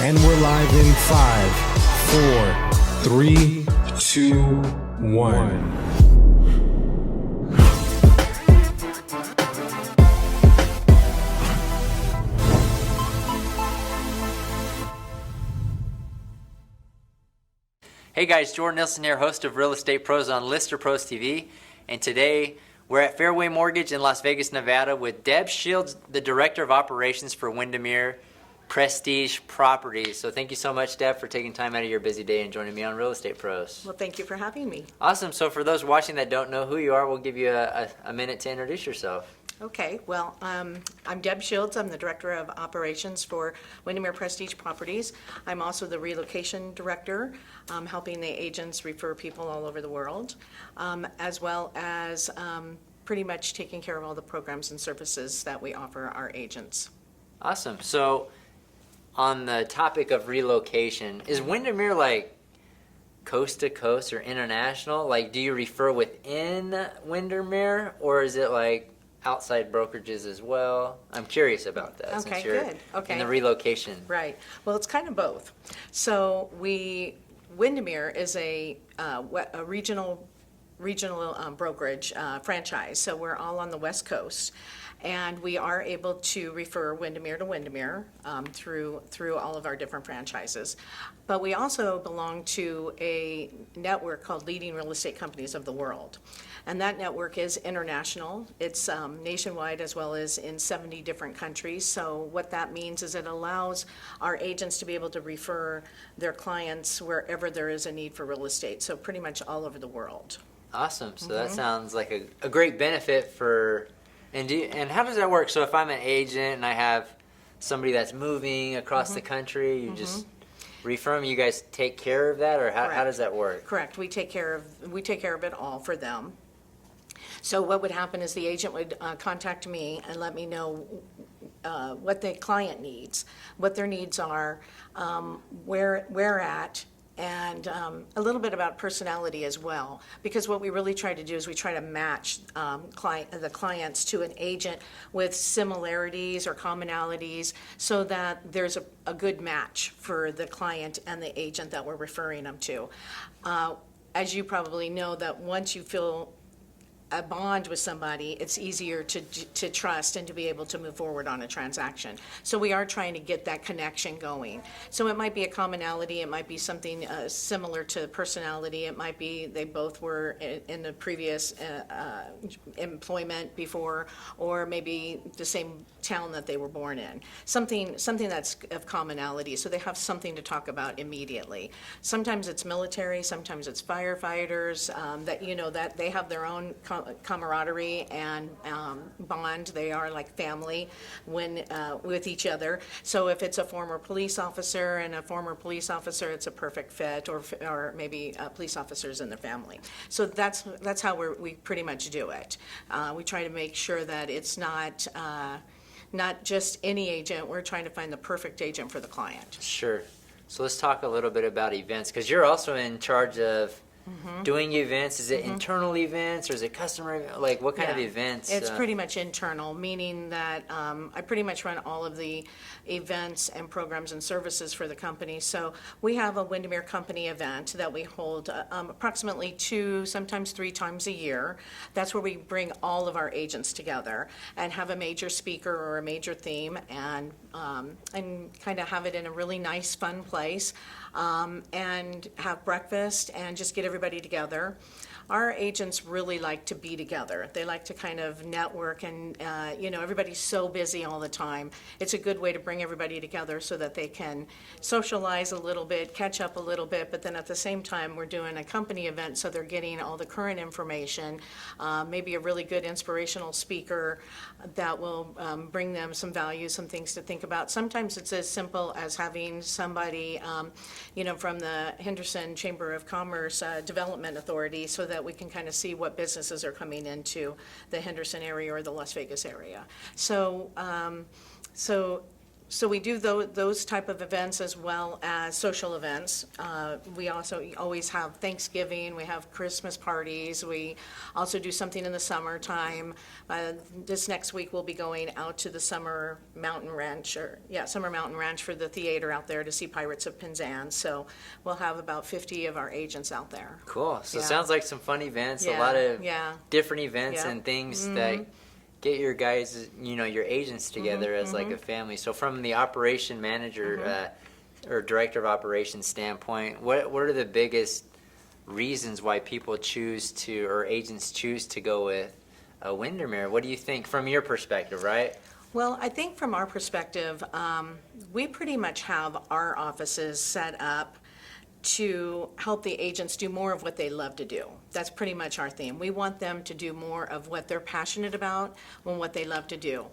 And we're live in 5, 4, 3, 2, 1. Hey guys, Jordan Nielsen here, host of Real Estate Pros on Lister Pros TV, and today we're at Fairway Mortgage in Las Vegas, Nevada with Deb Shields, the Director of Operations for Windermere Prestige Properties. So thank you so much, Deb, for taking time out of your busy day and joining me on Real Estate Pros. Well, thank you for having me. Awesome. So for those watching that don't know who you are, we'll give you a minute to introduce yourself. Okay, well, I'm Deb Shields. I'm the Director of Operations for Windermere Prestige Properties. I'm also the Relocation Director, helping the agents refer people all over the world, as well as pretty much taking care of all the programs and services that we offer our agents. Awesome. So on the topic of relocation, is Windermere like coast to coast or international? Like, do you refer within Windermere, or is it like outside brokerages as well? I'm curious about that. Okay, since you're good. Okay. in the relocation. Right. Well, it's kind of both. So Windermere is a regional brokerage franchise. So we're all on the West Coast, and we are able to refer Windermere to Windermere through all of our different franchises. But we also belong to a network called Leading Real Estate Companies of the World. And that network is international. It's nationwide as well as in 70 different countries. So what that means is it allows our agents to be able to refer their clients wherever there is a need for real estate. So pretty much all over the world. Awesome. So that sounds like a great benefit for, and how does that work? So if I'm an agent and I have somebody that's moving across the country, you just refer them, you guys take care of that, or how does that work? Correct. We take care of it all for them. So what would happen is the agent would contact me and let me know what the client needs, what their needs are, where at, and a little bit about personality as well. Because what we really try to do is we try to match the clients to an agent with similarities or commonalities so that there's a good match for the client and the agent that we're referring them to. As you probably know, that once you feel a bond with somebody, it's easier to trust and to be able to move forward on a transaction. So we are trying to get that connection going. So it might be a commonality, it might be something similar to personality, it might be they both were in the previous employment before, or maybe the same town that they were born in. Something that's of commonality, so they have something to talk about immediately. Sometimes it's military, sometimes it's firefighters, that they have their own camaraderie and bond. They are like family with each other. So if it's a former police officer and a former police officer, it's a perfect fit, or maybe police officers in their family. So that's how we pretty much do it. We try to make sure that it's not just any agent. We're trying to find the perfect agent for the client. Sure. So let's talk a little bit about events, because you're also in charge of doing events. Is it internal events or is it customer? Like what kind of events? It's pretty much internal, meaning that I pretty much run all of the events and programs and services for the company. So we have a Windermere Company event that we hold approximately 2, sometimes 3 times a year. That's where we bring all of our agents together and have a major speaker or a major theme, and kind of have it in a really nice, fun place, and have breakfast and just get everybody together. Our agents really like to be together. They like to kind of network, and everybody's so busy all the time. It's a good way to bring everybody together so that they can socialize a little bit, catch up a little bit, but then at the same time we're doing a company event, so they're getting all the current information, maybe a really good inspirational speaker that will bring them some value, some things to think about. Sometimes it's as simple as having somebody from the Henderson Chamber of Commerce Development Authority, so that we can kind of see what businesses are coming into the Henderson area or the Las Vegas area. So So we do those type of events as well as social events. We also always have Thanksgiving, we have Christmas parties, we also do something in the summertime. This next week, we'll be going out to the Summer Mountain Ranch for the theater out there to see Pirates of Penzance. So we'll have about 50 of our agents out there. Cool. So it Yeah. sounds like some fun events, a Yeah, lot of yeah. different events Yeah. and things that get your guys, your agents together as like a family. So from the operation manager or director of operations standpoint, what are the biggest reasons why people choose to, or agents choose to go with Windermere? What do you think from your perspective, right? Well, I think from our perspective, we pretty much have our offices set up to help the agents do more of what they love to do. That's pretty much our theme. We want them to do more of what they're passionate about and what they love to do.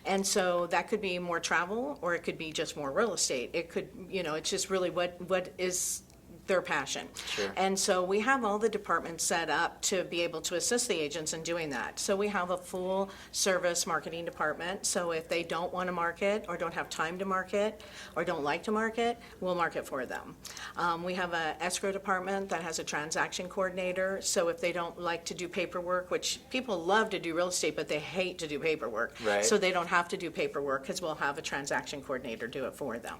And so that could be more travel, or it could be just more real estate. It could, it's just really what is their passion. Sure. And so we have all the departments set up to be able to assist the agents in doing that. So we have a full service marketing department. So if they don't want to market or don't have time to market or don't like to market, we'll market for them. We have an escrow department that has a transaction coordinator. So if they don't like to do paperwork, which people love to do real estate, but they hate to do paperwork. Right. So they don't have to do paperwork because we'll have a transaction coordinator do it for them.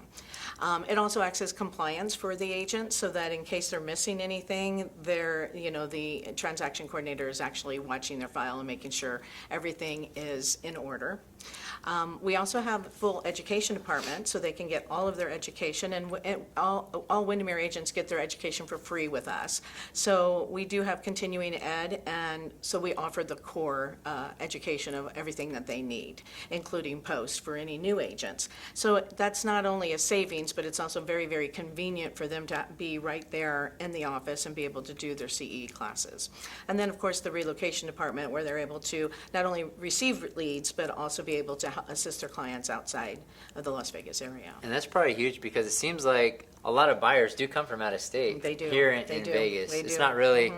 It also acts as compliance for the agent, so that in case they're missing anything, the transaction coordinator is actually watching their file and making sure everything is in order. We also have a full education department, so they can get all of their education, and all Windermere agents get their education for free with us. So we do have continuing ed, and so we offer the core education of everything that they need, including post for any new agents. So that's not only a savings, but it's also very, very convenient for them to be right there in the office and be able to do their CE classes. And then, of course, the relocation department, where they're able to not only receive leads, but also be able to assist their clients outside of the Las Vegas area. And that's probably huge because it seems like a lot of buyers do come from out of state. They do. Here in They do. Vegas. They It's do. not really,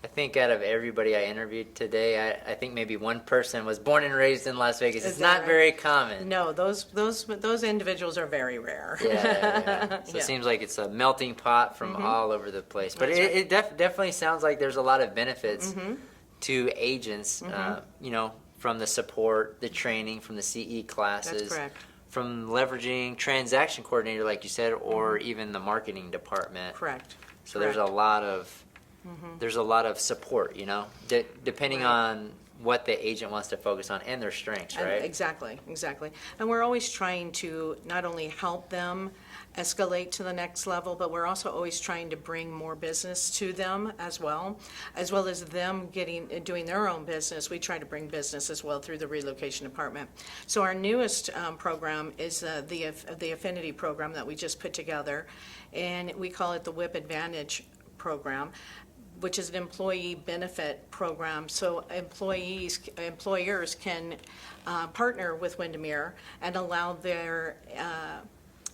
I think out of everybody I interviewed today, I think maybe one person was born and raised in Las Vegas. Is It's that not right? very common. No, those individuals are very rare. Yeah. So Yeah. it seems like it's a melting pot from all over the place. But That's it definitely sounds like there's a lot of benefits to agents, from the support, the training, from the CE classes. That's correct. From leveraging transaction coordinator, like you said, or even the marketing department. Correct. So there's a lot of support, depending Right. on what the agent wants to focus on and their strengths, And right? Exactly. And we're always trying to not only help them escalate to the next level, but we're also always trying to bring more business to them as well as them doing their own business. We try to bring business as well through the relocation department. So our newest program is the Affinity program that we just put together, and we call it the WHIP Advantage program, which is an employee benefit program. So employers can partner with Windermere and allow their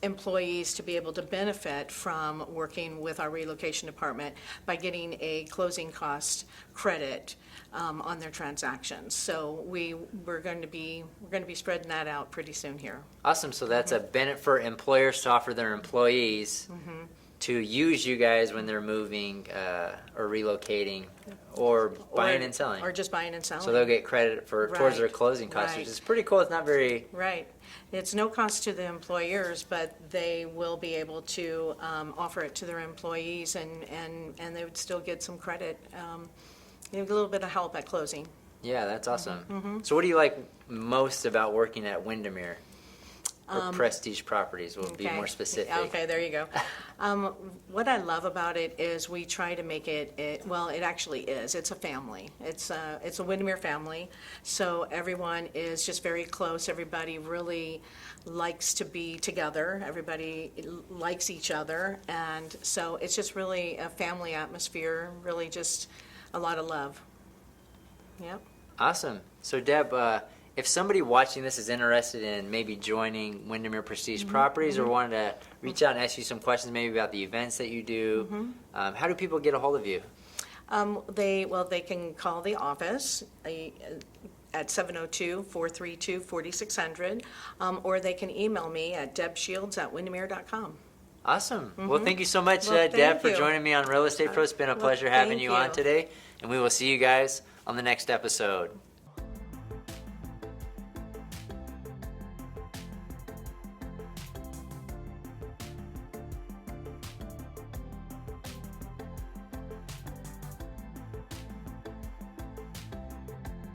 employees to be able to benefit from working with our relocation department by getting a closing cost credit on their transactions. So we're going to be spreading that out pretty soon here. Awesome. So that's a benefit for employers to offer their employees to use you guys when they're moving or relocating or buying and selling. Or just buying and selling. So they'll get credit towards Right. their closing costs, which Right. is pretty cool. It's not very. Right. It's no cost to the employers, but they will be able to offer it to their employees, and they would still get some credit, a little bit of help at closing. Yeah, that's awesome. So what do you like most about working at Windermere? Or Prestige Properties, will be Okay. more specific. Okay, there you go. What I love about it is we try to make it actually is. It's a family. It's a Windermere family. So everyone is just very close. Everybody really likes to be together. Everybody likes each other. And so it's just really a family atmosphere, really just a lot of love. Yep. Awesome. So Deb, if somebody watching this is interested in maybe joining Windermere Prestige Properties or wanted to reach out and ask you some questions maybe about the events that you do, how do people get a hold of you? They can call the office at 702-432-4600, or they can email me at debshields@windermere.com. Awesome. Well, thank you so much, Well, Deb, for thank you. joining me on Real Estate Pro. It's been a pleasure having thank you on you. today, and we will see you guys on the next episode.